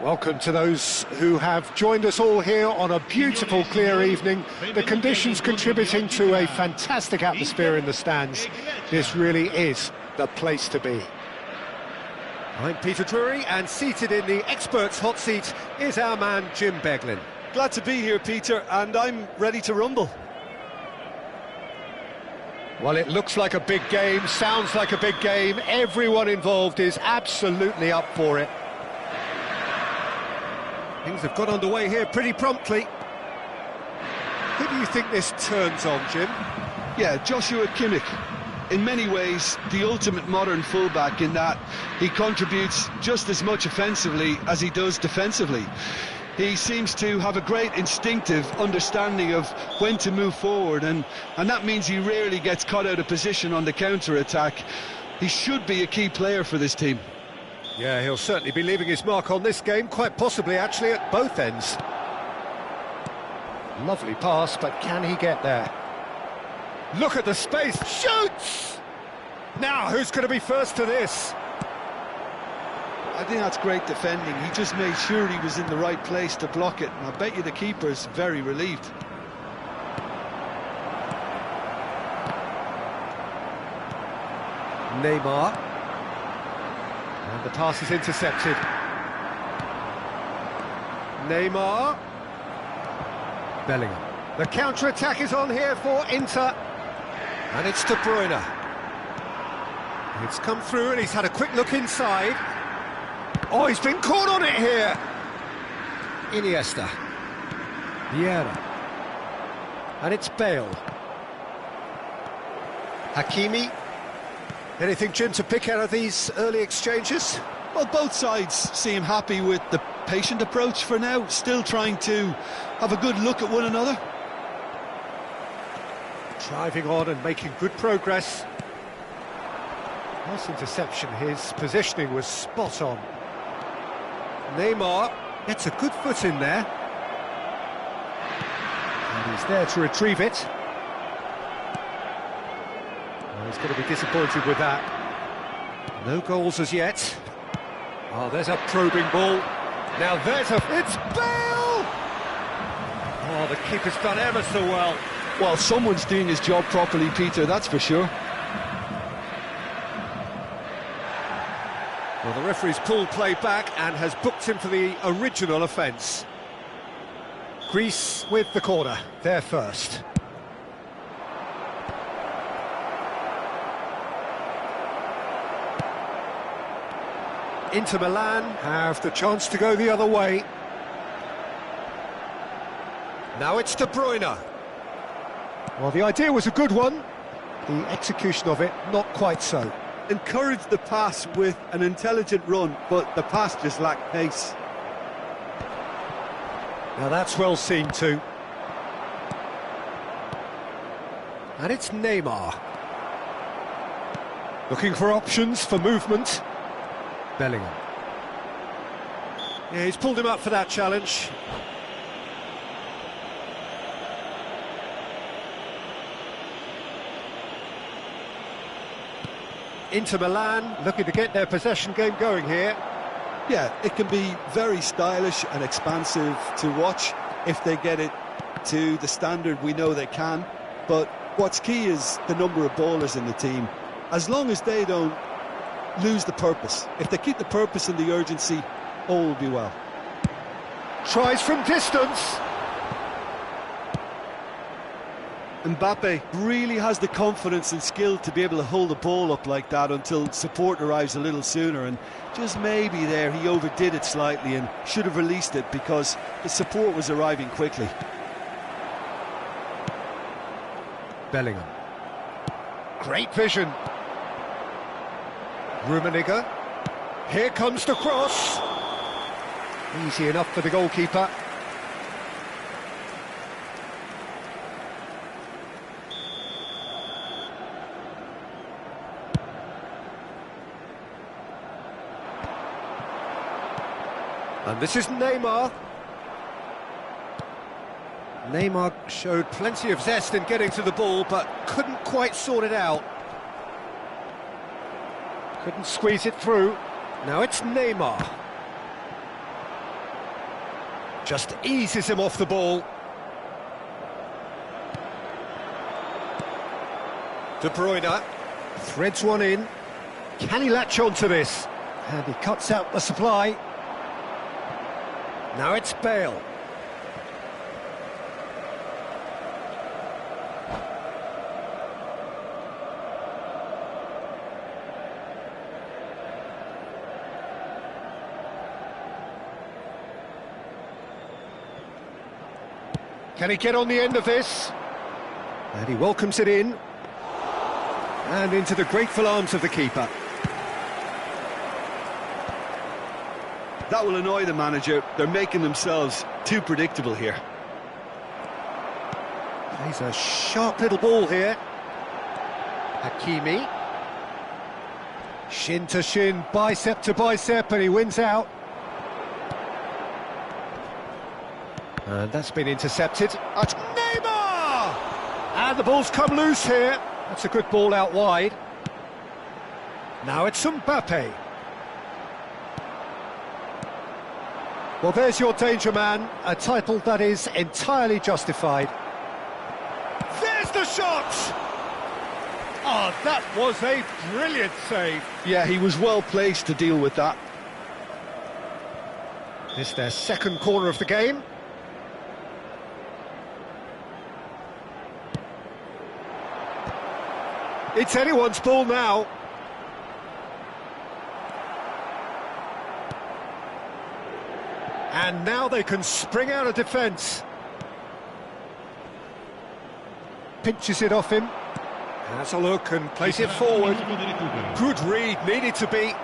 Welcome to those who have joined us all here on a beautiful, clear evening. The conditions contributing to a fantastic atmosphere in the stands. This really is the place to be. I'm Peter Drury, and seated in the experts' hot seat is our man Jim Beglin. Glad to be here, Peter, and I'm ready to rumble. Well, it looks like a big game, sounds like a big game. Everyone involved is absolutely up for it. Things have got underway here pretty promptly. Who do you think this turns on, Jim? Yeah, Joshua Kimmich. In many ways, the ultimate modern fullback in that he contributes just as much offensively as he does defensively. He seems to have a great instinctive understanding of when to move forward, and that means he rarely gets caught out of position on the counter-attack. He should be a key player for this team. Yeah, he'll certainly be leaving his mark on this game, quite possibly actually at both ends. Lovely pass, but can he get there? Look at the space, shoots! Now, who's going to be first to this? I think that's great defending. He just made sure he was in the right place to block it, and I bet you the keeper's very relieved. Neymar. And the pass is intercepted. Neymar. Bellingham. The counter-attack is on here for Inter. And it's De Bruyne. It's come through and he's had a quick look inside. Oh, he's been caught on it here. Iniesta. Vieira. And it's Bale. Hakimi. Anything, Jim, to pick out of these early exchanges? Well, both sides seem happy with the patient approach for now, still trying to have a good look at one another. Driving on and making good progress. Nice interception, his positioning was spot on. Neymar gets a good foot in there. And he's there to retrieve it. Well, he's going to be disappointed with that. No goals as yet. Oh, there's a probing ball. Now there's a... It's Bale! Oh, the keeper's done ever so well. Well, someone's doing his job properly, Peter, that's for sure. Well, the referee's pulled play back and has booked him for the original offence. Greece with the corner, there first. Inter Milan have the chance to go the other way. Now it's De Bruyne. Well, the idea was a good one. The execution of it, not quite so. Encouraged the pass with an intelligent run, but the pass just lacked pace. Now that's well seen too. And it's Neymar. Looking for options for movement. Bellingham. Yeah, he's pulled him up for that challenge. Inter Milan looking to get their possession game going here. Yeah, it can be very stylish and expansive to watch if they get it to the standard we know they can. But what's key is the number of ballers in the team. As long as they don't lose the purpose, if they keep the purpose and the urgency, all will be well. Tries from distance. Mbappe really has the confidence and skill to be able to hold the ball up like that until support arrives a little sooner, and just maybe there he overdid it slightly and should have released it because the support was arriving quickly. Bellingham. Great vision. Rummenigge. Here comes the cross. Easy enough for the goalkeeper. And this is Neymar. Neymar showed plenty of zest in getting to the ball, but couldn't quite sort it out. Couldn't squeeze it through. Now it's Neymar. Just eases him off the ball. De Bruyne threads one in. Can he latch on to this? And he cuts out the supply. Now it's Bale. Can he get on the end of this? And he welcomes it in. And into the grateful arms of the keeper. That will annoy the manager. They're making themselves too predictable here. He's a sharp little ball here. Hakimi. Shin to shin, bicep to bicep, and he wins out. And that's been intercepted. That's Neymar! And the ball's come loose here. That's a good ball out wide. Now it's Mbappe. Well, there's your danger man, a title that is entirely justified. There's the shot! Oh, that was a brilliant save. Yeah, he was well placed to deal with that. This is their second corner of the game. It's anyone's ball now. And now they can spring out of defence. Pinches it off him. Has a look and plays it forward. Good read, needed to be.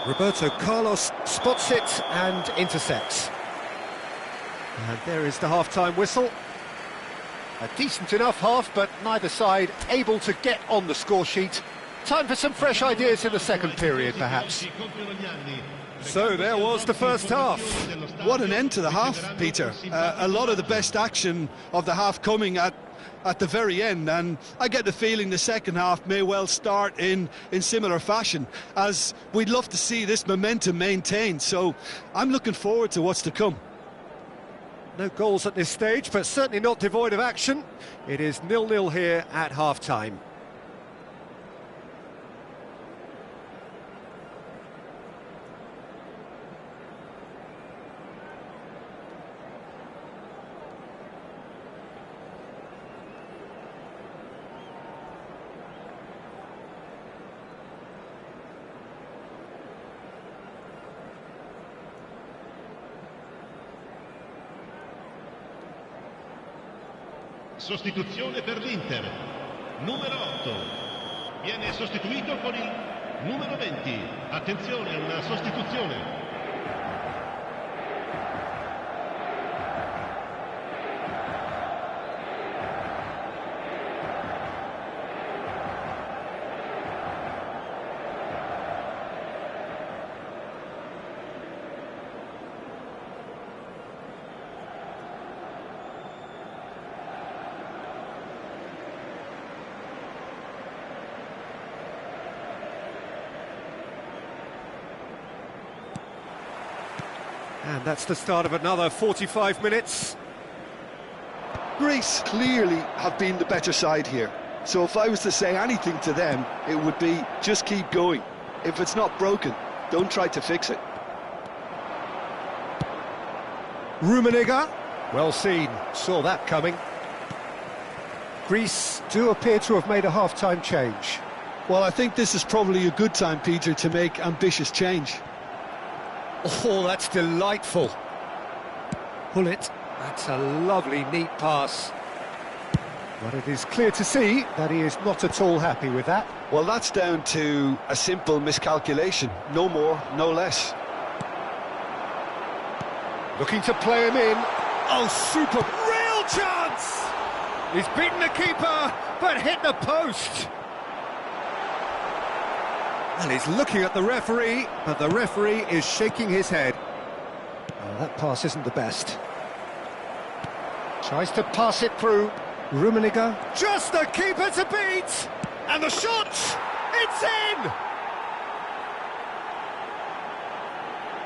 Roberto Carlos spots it and intercepts. And there is the half-time whistle. A decent enough half, but neither side able to get on the score sheet. Time for some fresh ideas in the second period, perhaps. So there was the first half. What an end to the half, Peter. A lot of the best action of the half coming at the very end, and I get the feeling the second half may well start in similar fashion, as we'd love to see this momentum maintained. So I'm looking forward to what's to come. No goals at this stage, but certainly not devoid of action. It is 0-0 here at half-time. Sostituzione per l'Inter. Numero 8. Viene sostituito con il numero 20. Attenzione, una sostituzione. And that's the start of another 45 minutes. Greece clearly have been the better side here. So if I was to say anything to them, it would be just keep going. If it's not broken, don't try to fix it. Rummenigge, well seen, saw that coming. Greece do appear to have made a half-time change. Well, I think this is probably a good time, Peter, to make ambitious change. Oh, that's delightful. Pull it. That's a lovely, neat pass. But it is clear to see that he is not at all happy with that. Well, that's down to a simple miscalculation. No more, no less. Looking to play him in. Oh, super. Real chance! He's beaten the keeper, but hit the post. And he's looking at the referee, but the referee is shaking his head. Oh, that pass isn't the best. Tries to pass it through. Rummenigge. Just the keeper to beat! And the shot! It's in!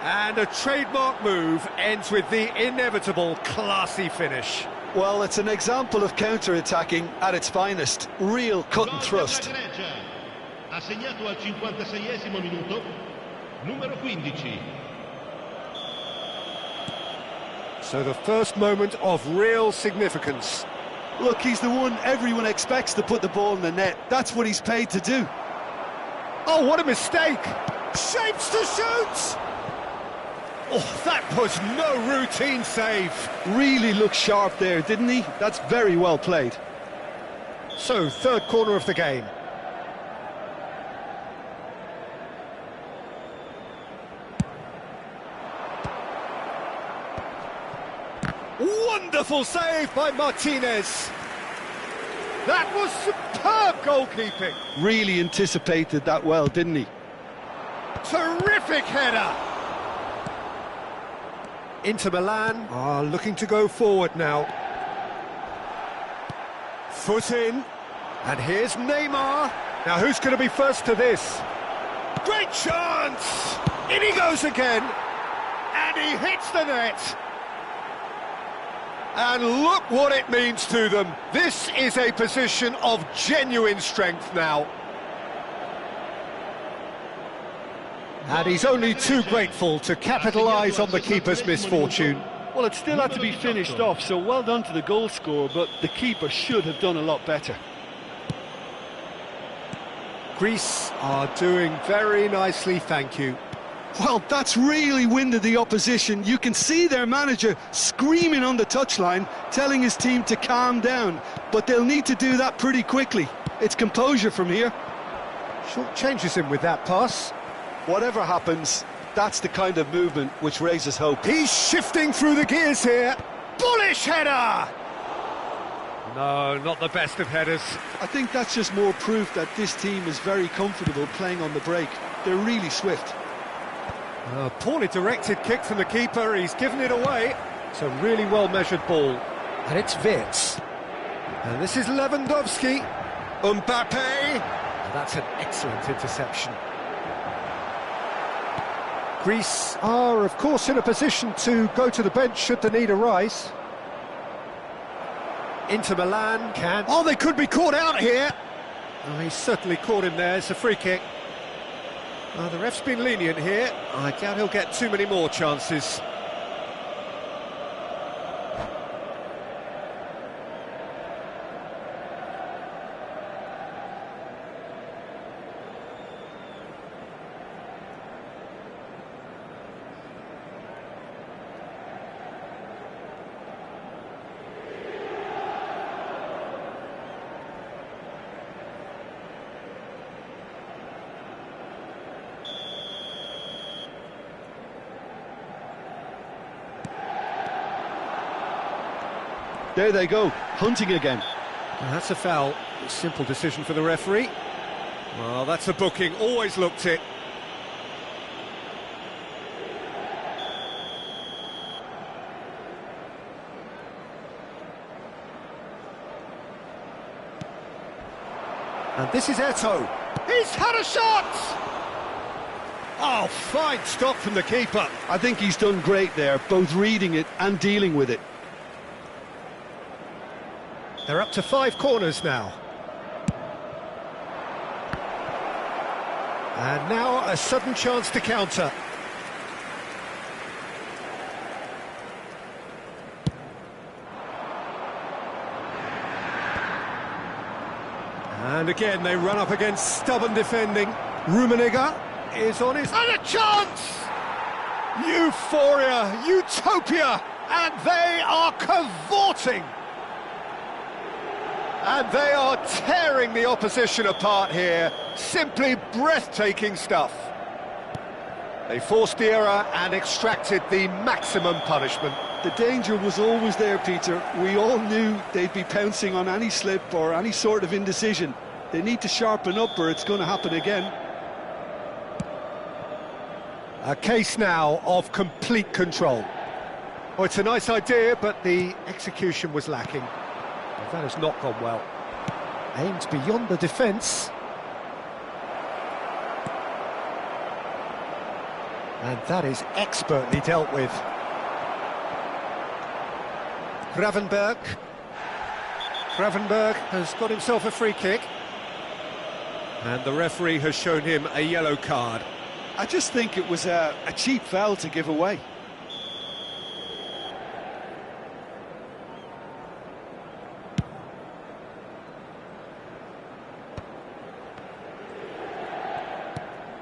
And a trademark move ends with the inevitable classy finish. Well, it's an example of counter-attacking at its finest. Real cut and thrust. Ha segnato al 56esimo minuto, numero 15. So the first moment of real significance. Look, he's the one everyone expects to put the ball in the net. That's what he's paid to do. Oh, what a mistake! Shapes to shoot! Oh, that was no routine save. Really looked sharp there, didn't he? That's very well played. So, third corner of the game. Wonderful save by Martinez. That was superb goalkeeping. Really anticipated that well, didn't he? Terrific header. Inter Milan are looking to go forward now. Foot in. And here's Neymar. Now who's going to be first to this? Great chance! In he goes again. And he hits the net. And look what it means to them. This is a position of genuine strength now. And he's only too grateful to capitalise on the keeper's misfortune. Well, it still had to be finished off, so well done to the goal scorer, but the keeper should have done a lot better. Greece are doing very nicely, thank you. Well, that's really winded the opposition. You can see their manager screaming on the touchline, telling his team to calm down. But they'll need to do that pretty quickly. It's composure from here. Short changes him with that pass. Whatever happens, that's the kind of movement which raises hope. He's shifting through the gears here. Bullish header! No, not the best of headers. I think that's just more proof that this team is very comfortable playing on the break. They're really swift. A poorly directed kick from the keeper, he's given it away. It's a really well-measured ball. And it's Wirtz. And this is Lewandowski. Mbappe. And that's an excellent interception. Greece are, of course, in a position to go to the bench should the need arise. Inter Milan can... Oh, they could be caught out here. Oh, he's certainly caught him there. It's a free kick. The ref's been lenient here. I doubt he'll get too many more chances. There they go, hunting again. That's a foul. Simple decision for the referee. Well, that's a booking. Always looked it. And this is Eto'o. He's had a shot! Oh, fine stop from the keeper. I think he's done great there, both reading it and dealing with it. They're up to 5 corners now. And now a sudden chance to counter. And again they run up against stubborn defending. Rummenigge is on his... And a chance! Euphoria, utopia, and they are cavorting. And they are tearing the opposition apart here. Simply breathtaking stuff. They forced the error and extracted the maximum punishment. The danger was always there, Peter. We all knew they'd be pouncing on any slip or any sort of indecision. They need to sharpen up or it's going to happen again. A case now of complete control. Oh, it's a nice idea, but the execution was lacking. That has not gone well. Aimed beyond the defence. And that is expertly dealt with. Gravenberg. Gravenberg has got himself a free kick. And the referee has shown him a yellow card. I just think it was a cheap foul to give away.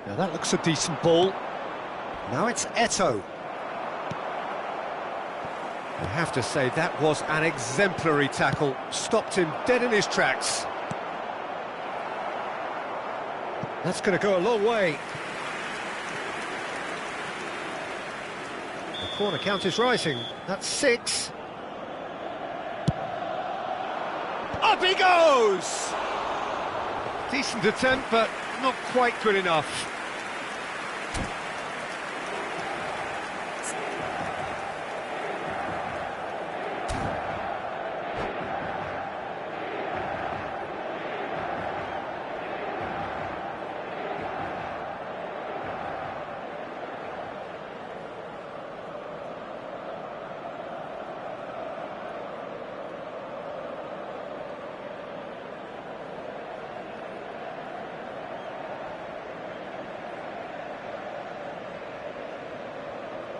Now that looks a decent ball. Now it's Eto'o. I have to say that was an exemplary tackle. Stopped him dead in his tracks. That's going to go a long way. The corner count is rising. That's 6. Up he goes! Decent attempt, but not quite good enough.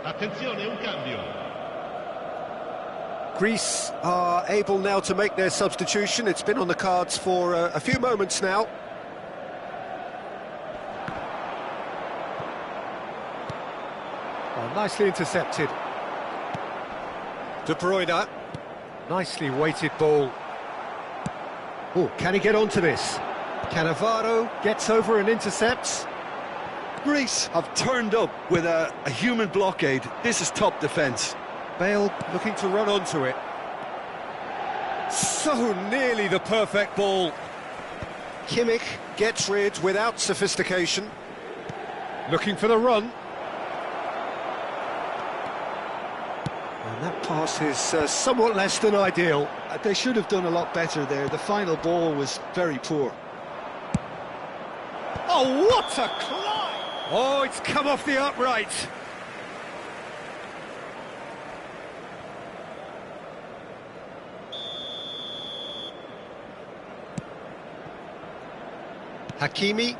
Attenzione, un cambio. Greece are able now to make their substitution. It's been on the cards for a few moments now. Oh, nicely intercepted. De Bruyne. Nicely weighted ball. Oh, can he get onto this? Cannavaro gets over and intercepts. Greece have turned up with a human blockade. This is top defence. Bale looking to run onto it. So nearly the perfect ball. Kimmich gets rid without sophistication. Looking for the run. And that pass is somewhat less than ideal. They should have done a lot better there. The final ball was very poor. Oh, what a climb! Oh, it's come off the upright. Hakimi.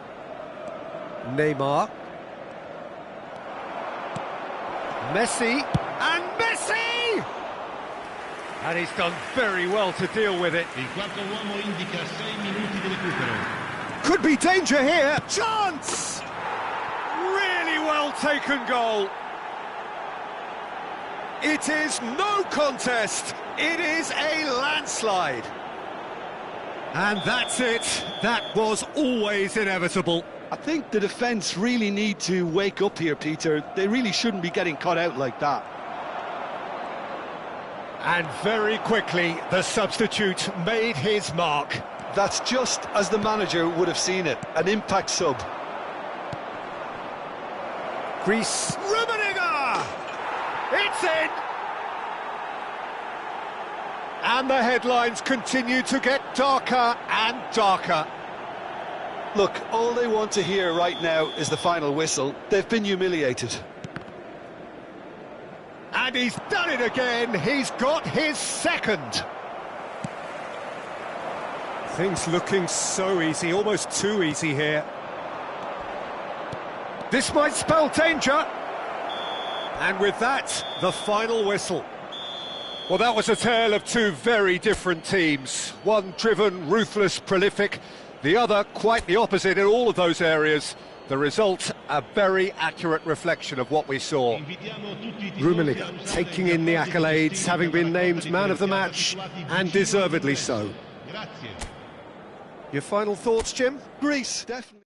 Neymar. Messi. And Messi! And he's done very well to deal with it. Il quarto uomo indica 6 minuti di recupero. Could be danger here. Chance! Really well taken goal. It is no contest. It is a landslide. And that's it. That was always inevitable. I think the defence really need to wake up here, Peter. They really shouldn't be getting caught out like that. And very quickly, the substitute made his mark. That's just as the manager would have seen it, an impact sub. Greece. Rummenigge! It's in! And the headlines continue to get darker and darker. Look, all they want to hear right now is the final whistle. They've been humiliated. And he's done it again. He's got his second. Things looking so easy, almost too easy here. This might spell danger. And with that, the final whistle. Well, that was a tale of two very different teams. One driven, ruthless, prolific. The other quite the opposite in all of those areas. The result, a very accurate reflection of what we saw. Rummenigge taking in the accolades, having been named man of the match, and deservedly so. Your final thoughts, Jim? Greece, definitely.